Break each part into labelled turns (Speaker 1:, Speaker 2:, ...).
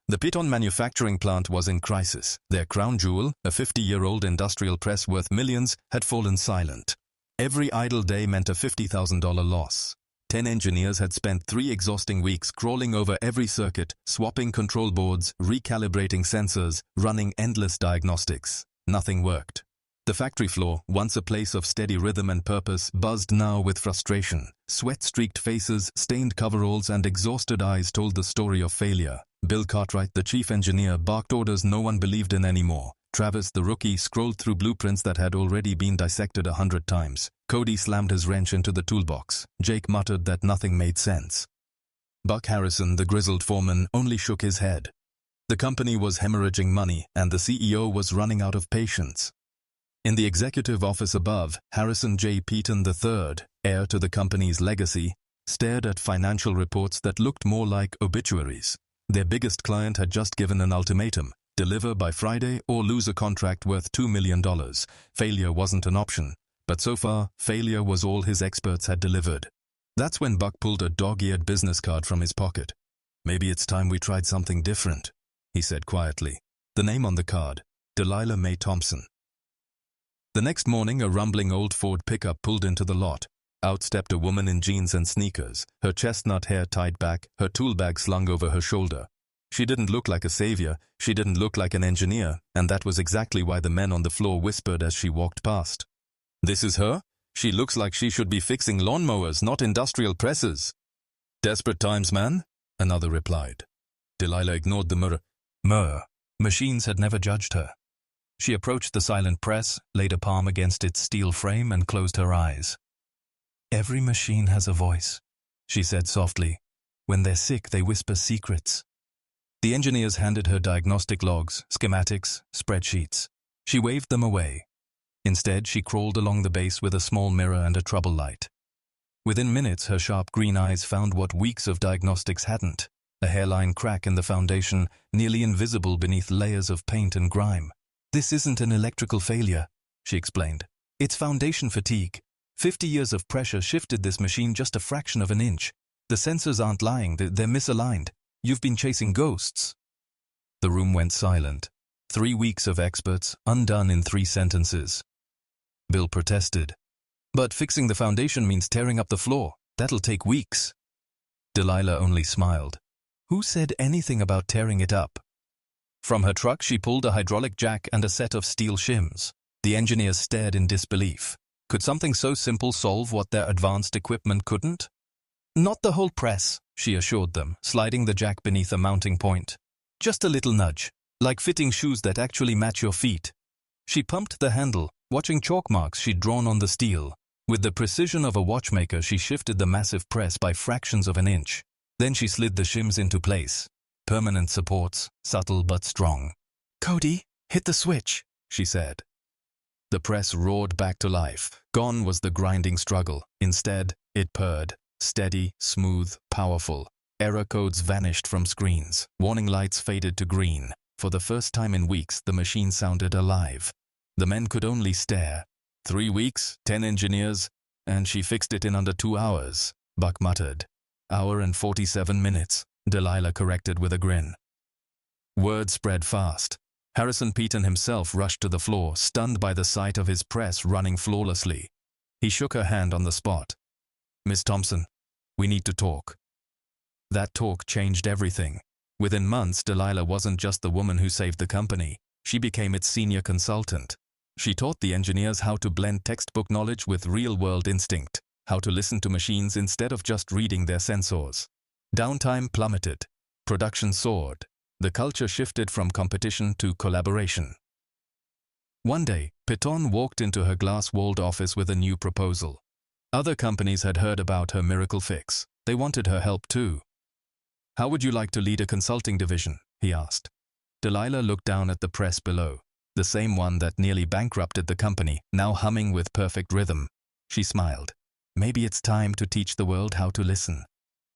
Speaker 1: The Peton Manufacturing plant was in crisis. Their crown jewel, a 50-year-old industrial press worth millions, had fallen silent. Every idle day meant a $50,000 loss. 10 engineers had spent 3 exhausting weeks crawling over every circuit, swapping control boards, recalibrating sensors, running endless diagnostics. Nothing worked. The factory floor, once a place of steady rhythm and purpose, buzzed now with frustration. Sweat-streaked faces, stained coveralls, and exhausted eyes told the story of failure. Bill Cartwright, the chief engineer, barked orders no one believed in anymore. Travis, the rookie, scrolled through blueprints that had already been dissected 100 times. Cody slammed his wrench into the toolbox. Jake muttered that nothing made sense. Buck Harrison, the grizzled foreman, only shook his head. The company was hemorrhaging money, and the CEO was running out of patience. In the executive office above, Harrison J. Peton III, heir to the company's legacy, stared at financial reports that looked more like obituaries. Their biggest client had just given an ultimatum: deliver by Friday or lose a contract worth $2 million. Failure wasn't an option, but so far, failure was all his experts had delivered. That's when Buck pulled a dog-eared business card from his pocket. "Maybe it's time we tried something different," he said quietly. The name on the card: Delilah Mae Thompson. The next morning, a rumbling old Ford pickup pulled into the lot. Out stepped a woman in jeans and sneakers, her chestnut hair tied back, her tool bag slung over her shoulder. She didn't look like a savior, she didn't look like an engineer, and that was exactly why the men on the floor whispered as she walked past. "This is her? She looks like she should be fixing lawnmowers, not industrial presses." "Desperate times, man," another replied. Delilah ignored the machines had never judged her. She approached the silent press, laid a palm against its steel frame, and closed her eyes. "Every machine has a voice," she said softly. "When they're sick, they whisper secrets." The engineers handed her diagnostic logs, schematics, spreadsheets. She waved them away. Instead, she crawled along the base with a small mirror and a trouble light. Within minutes, her sharp green eyes found what weeks of diagnostics hadn't: a hairline crack in the foundation, nearly invisible beneath layers of paint and grime. "This isn't an electrical failure," she explained. "It's foundation fatigue. 50 years of pressure shifted this machine just a fraction of an inch. The sensors aren't lying, they're misaligned. You've been chasing ghosts." The room went silent. 3 weeks of experts, undone in 3 sentences. Bill protested. "But fixing the foundation means tearing up the floor. That'll take weeks." Delilah only smiled. "Who said anything about tearing it up?" From her truck, she pulled a hydraulic jack and a set of steel shims. The engineers stared in disbelief. Could something so simple solve what their advanced equipment couldn't? "Not the whole press," she assured them, sliding the jack beneath a mounting point. "Just a little nudge, like fitting shoes that actually match your feet." She pumped the handle, watching chalk marks she'd drawn on the steel. With the precision of a watchmaker, she shifted the massive press by fractions of an inch. Then she slid the shims into place. Permanent supports, subtle but strong. "Cody, hit the switch," she said. The press roared back to life. Gone was the grinding struggle. Instead, it purred. Steady, smooth, powerful. Error codes vanished from screens. Warning lights faded to green. For the first time in weeks, the machine sounded alive. The men could only stare. 3 weeks, 10 engineers, and she fixed it in under 2 hours, Buck muttered. "Hour and 47 minutes, Delilah corrected with a grin. Word spread fast. Harrison Peton himself rushed to the floor, stunned by the sight of his press running flawlessly. He shook her hand on the spot. "Miss Thompson, we need to talk." That talk changed everything. Within months, Delilah wasn't just the woman who saved the company. She became its senior consultant. She taught the engineers how to blend textbook knowledge with real-world instinct, how to listen to machines instead of just reading their sensors. Downtime plummeted. Production soared. The culture shifted from competition to collaboration. One day, Peton walked into her glass-walled office with a new proposal. Other companies had heard about her miracle fix. They wanted her help too. "How would you like to lead a consulting division?" he asked. Delilah looked down at the press below, the same one that nearly bankrupted the company, now humming with perfect rhythm. She smiled. "Maybe it's time to teach the world how to listen.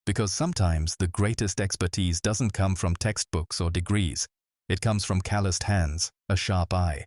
Speaker 1: Because sometimes the greatest expertise doesn't come from textbooks or degrees. It comes from calloused hands, a sharp eye,